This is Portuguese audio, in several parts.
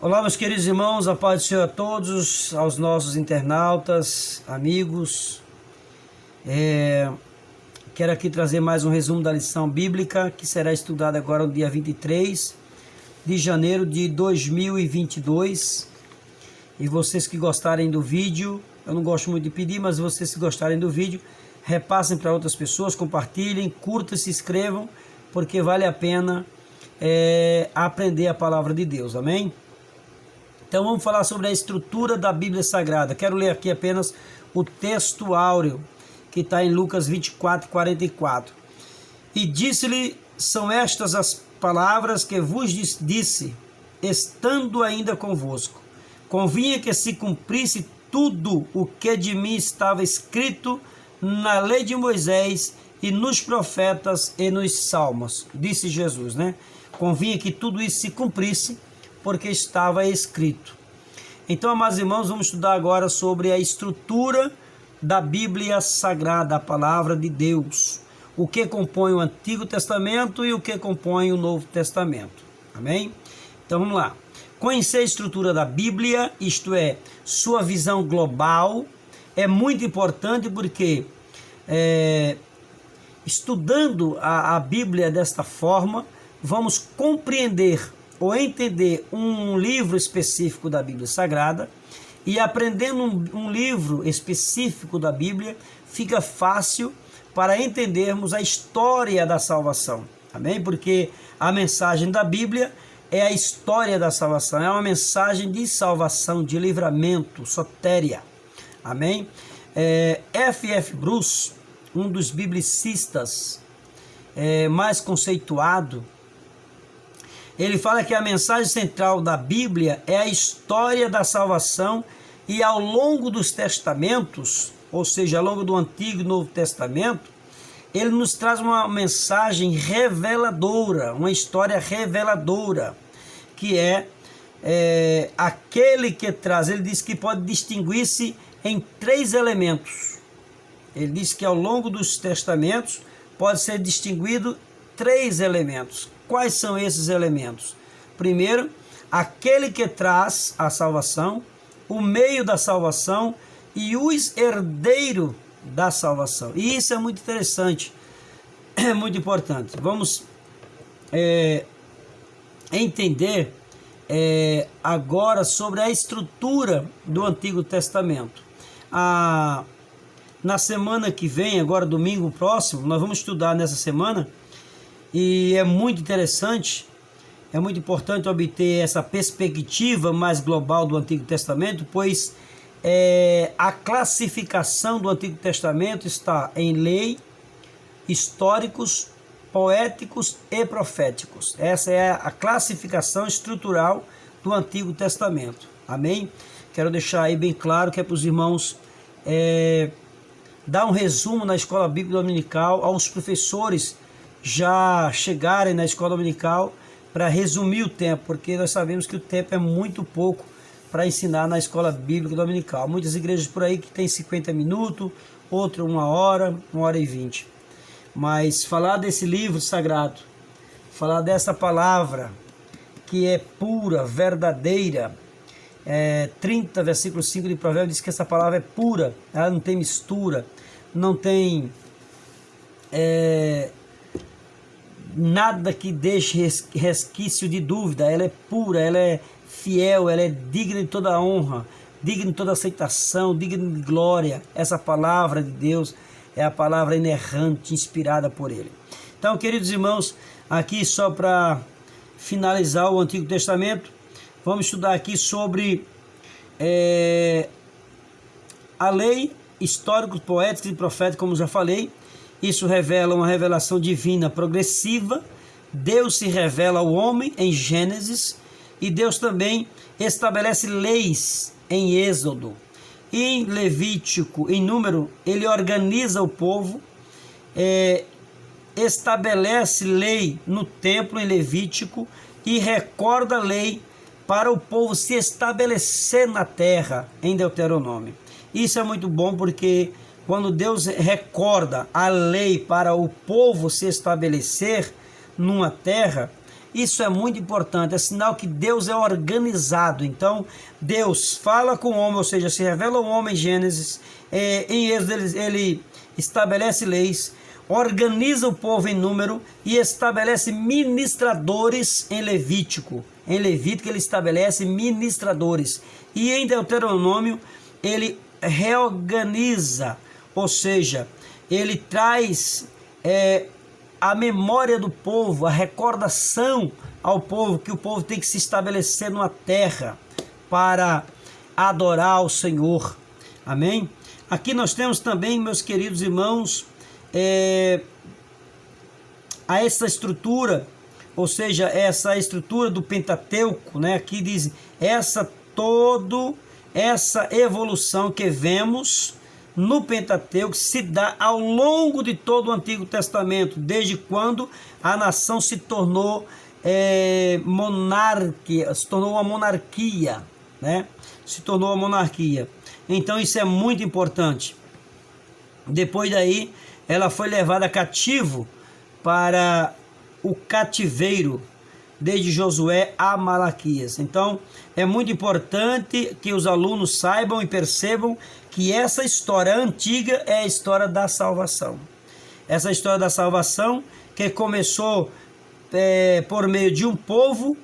Olá, meus queridos irmãos, a paz do Senhor a todos, aos nossos internautas, amigos. Quero aqui trazer mais um resumo da lição bíblica, que será estudada agora no dia 23 de janeiro de 2022. E vocês que gostarem do vídeo, eu não gosto muito de pedir, mas vocês que gostarem do vídeo, repassem para outras pessoas, compartilhem, curtam, se inscrevam, porque vale a pena aprender a palavra de Deus, amém? Então vamos falar sobre a estrutura da Bíblia Sagrada. Quero ler aqui apenas o texto áureo, que está em Lucas 24, 44. E disse-lhe, são estas as palavras que vos disse, estando ainda convosco. Convinha que se cumprisse tudo o que de mim estava escrito na lei de Moisés e nos profetas e nos salmos. Disse Jesus, né? Convinha que tudo isso se cumprisse, porque estava escrito. Então, amados irmãos, vamos estudar agora sobre a estrutura da Bíblia Sagrada, a palavra de Deus. O que compõe o Antigo Testamento e o que compõe o Novo Testamento. Amém? Então, vamos lá. Conhecer a estrutura da Bíblia, isto é, sua visão global, é muito importante porque estudando a Bíblia desta forma, vamos compreender ou entender um livro específico da Bíblia Sagrada, e aprendendo um livro específico da Bíblia, fica fácil para entendermos a história da salvação. Amém? Porque a mensagem da Bíblia é a história da salvação, é uma mensagem de salvação, de livramento, sotéria. Amém? F.F. Bruce, um dos biblicistas mais conceituado, ele fala que a mensagem central da Bíblia é a história da salvação, e ao longo dos testamentos, ou seja, ao longo do Antigo e Novo Testamento, ele nos traz uma mensagem reveladora, uma história reveladora, que aquele que traz, ele diz que pode distinguir-se em 3 elementos. Ele diz que ao longo dos testamentos pode ser distinguido 3 elementos. Quais são esses elementos? Primeiro, aquele que traz a salvação, o meio da salvação e os herdeiros da salvação. E isso é muito interessante, é muito importante. Vamos entender agora sobre a estrutura do Antigo Testamento. Na semana que vem, agora domingo próximo, nós vamos estudar nessa semana. E é muito interessante, é muito importante obter essa perspectiva mais global do Antigo Testamento, pois a classificação do Antigo Testamento está em lei, históricos, poéticos e proféticos. Essa é a classificação estrutural do Antigo Testamento. Amém? Quero deixar aí bem claro que é para os irmãos dar um resumo na escola bíblica dominical, aos professores já chegarem na escola dominical, para resumir o tempo, porque nós sabemos que o tempo é muito pouco para ensinar na escola bíblica dominical. Muitas igrejas por aí que tem 50 minutos, outra 1 hora, 1 hora e 20. Mas falar desse livro sagrado, falar dessa palavra que é pura, verdadeira, 30 versículo 5 de Provérbios diz que essa palavra é pura, ela não tem mistura, não tem nada que deixe resquício de dúvida. Ela é pura, ela é fiel, ela é digna de toda honra, digna de toda aceitação, digna de glória. Essa palavra de Deus é a palavra inerrante, inspirada por Ele. Então, queridos irmãos, aqui só para finalizar o Antigo Testamento, vamos estudar aqui sobre a lei, históricos, poéticos e proféticos, como já falei. Isso revela uma revelação divina progressiva. Deus se revela ao homem em Gênesis, e Deus também estabelece leis em Êxodo. E em Levítico, em Número, ele organiza o povo, estabelece lei no templo em Levítico e recorda a lei para o povo se estabelecer na terra em Deuteronômio. Isso é muito bom porque quando Deus recorda a lei para o povo se estabelecer numa terra, Isso é muito importante, é sinal que Deus é organizado. Então, Deus fala com o homem, ou seja, se revela ao homem em Gênesis, em Êxodo ele estabelece leis, organiza o povo em número e estabelece ministradores em Levítico. Em Levítico ele estabelece ministradores. E em Deuteronômio ele reorganiza, ou seja, ele traz a memória do povo, a recordação ao povo, que o povo tem que se estabelecer numa terra para adorar o Senhor. Amém? Aqui nós temos também, meus queridos irmãos, a essa estrutura, ou seja, essa estrutura do Pentateuco, né? Aqui diz essa evolução que vemos no Pentateuco se dá ao longo de todo o Antigo Testamento, desde quando a nação se tornou monarquia, se tornou uma monarquia, né? Se tornou uma monarquia. Então isso é muito importante. Depois daí, ela foi levada cativo para o cativeiro, desde Josué a Malaquias. Então, é muito importante que os alunos saibam e percebam que essa história antiga é a história da salvação. Essa história da salvação que começou por meio de um povo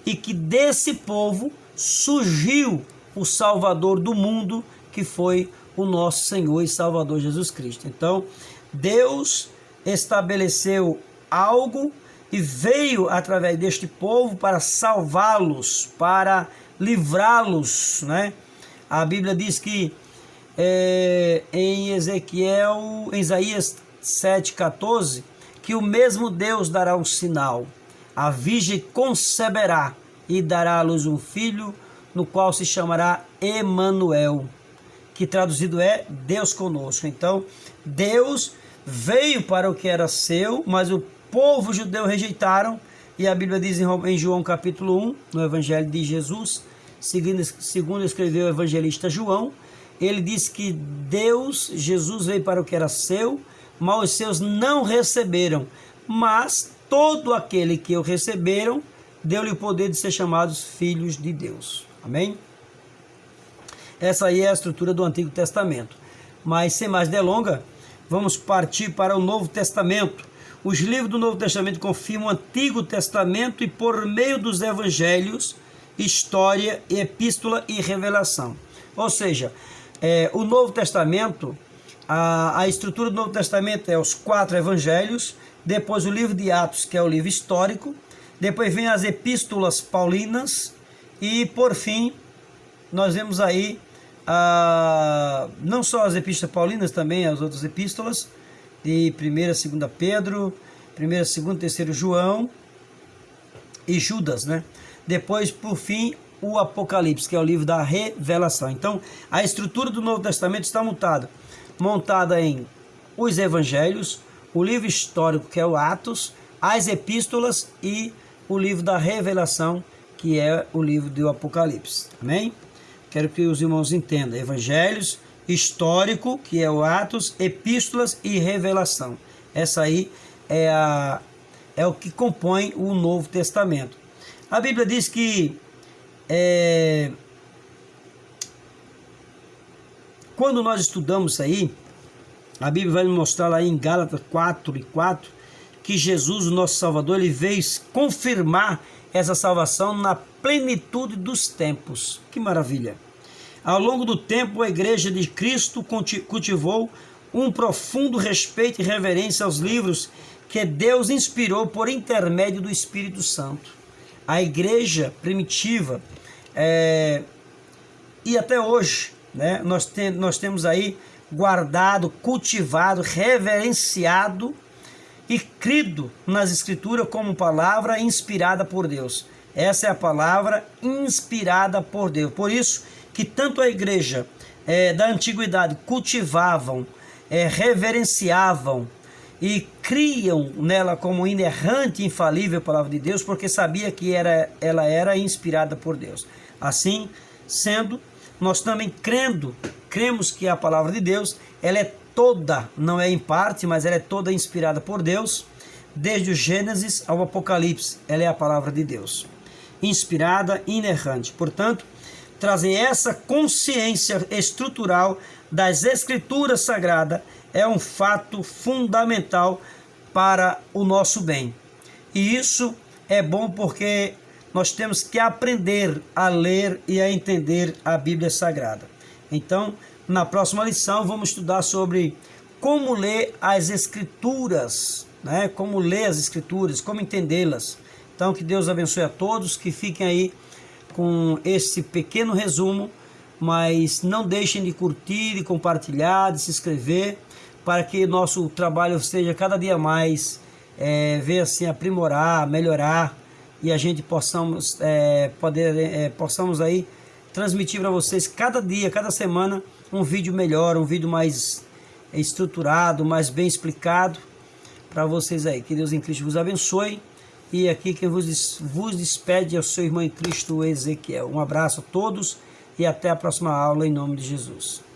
e que desse povo surgiu o Salvador do mundo, que foi o nosso Senhor e Salvador Jesus Cristo. Então, Deus estabeleceu algo e veio através deste povo para salvá-los, para livrá-los, né? A Bíblia diz que em Isaías 7,14, que o mesmo Deus dará um sinal: a virgem conceberá e dará à luz um filho, no qual se chamará Emanuel, que traduzido é Deus conosco. Então, Deus veio para o que era seu, mas o povo judeu rejeitaram, e a Bíblia diz em João capítulo 1, no Evangelho de Jesus, segundo escreveu o evangelista João, ele diz que Jesus veio para o que era seu, mas os seus não receberam, mas todo aquele que o receberam, deu-lhe o poder de ser chamados filhos de Deus. Amém? Essa aí é a estrutura do Antigo Testamento. Mas sem mais delonga, vamos partir para o Novo Testamento. Os livros do Novo Testamento confirmam o Antigo Testamento e por meio dos evangelhos, história, epístola e revelação. Ou seja, o Novo Testamento, a estrutura do Novo Testamento é os 4 evangelhos, depois o livro de Atos, que é o livro histórico, depois vem as epístolas paulinas e por fim nós vemos aí não só as epístolas paulinas, também as outras epístolas de 1ª, 2ª Pedro, 1ª, 2ª, 3º João e Judas, né? Depois, por fim, o Apocalipse, que é o livro da revelação. Então, a estrutura do Novo Testamento está montada em os evangelhos, o livro histórico, que é o Atos, as epístolas e o livro da revelação, que é o livro do Apocalipse. Amém? Quero que os irmãos entendam. Evangelhos, histórico, que é o Atos, epístolas e revelação. Essa aí é o que compõe o Novo Testamento. A Bíblia diz que quando nós estudamos isso aí, a Bíblia vai nos mostrar lá em Gálatas 4:4, que Jesus, o nosso Salvador, ele veio confirmar essa salvação na plenitude dos tempos. Que maravilha! Ao longo do tempo, a Igreja de Cristo cultivou um profundo respeito e reverência aos livros que Deus inspirou por intermédio do Espírito Santo. A Igreja primitiva, e até hoje, né, nós temos aí guardado, cultivado, reverenciado e crido nas Escrituras como palavra inspirada por Deus. Essa é a palavra inspirada por Deus. Por isso que tanto a igreja da antiguidade cultivavam, reverenciavam e criam nela como inerrante e infalível palavra de Deus, porque sabia que ela era inspirada por Deus. Assim sendo, nós também cremos que a palavra de Deus, ela é toda, não é em parte, mas ela é toda inspirada por Deus. desde o Gênesis ao Apocalipse. Ela é a palavra de Deus, inspirada e inerrante. Portanto, trazer essa consciência estrutural das Escrituras Sagradas é um fato fundamental para o nosso bem. E isso é bom porque nós temos que aprender a ler e a entender a Bíblia Sagrada. Então, na próxima lição, vamos estudar sobre como ler as Escrituras, né? Como ler as Escrituras, como entendê-las. Então, que Deus abençoe a todos, que fiquem aí com esse pequeno resumo, mas não deixem de curtir, de compartilhar, de se inscrever, para que nosso trabalho esteja cada dia mais, venha assim aprimorar, melhorar, e a gente possamos aí transmitir para vocês cada dia, cada semana, um vídeo melhor, um vídeo mais estruturado, mais bem explicado para vocês aí. Que Deus em Cristo vos abençoe. E aqui quem vos despede é o seu irmão em Cristo, Ezequiel. Um abraço a todos e até a próxima aula em nome de Jesus.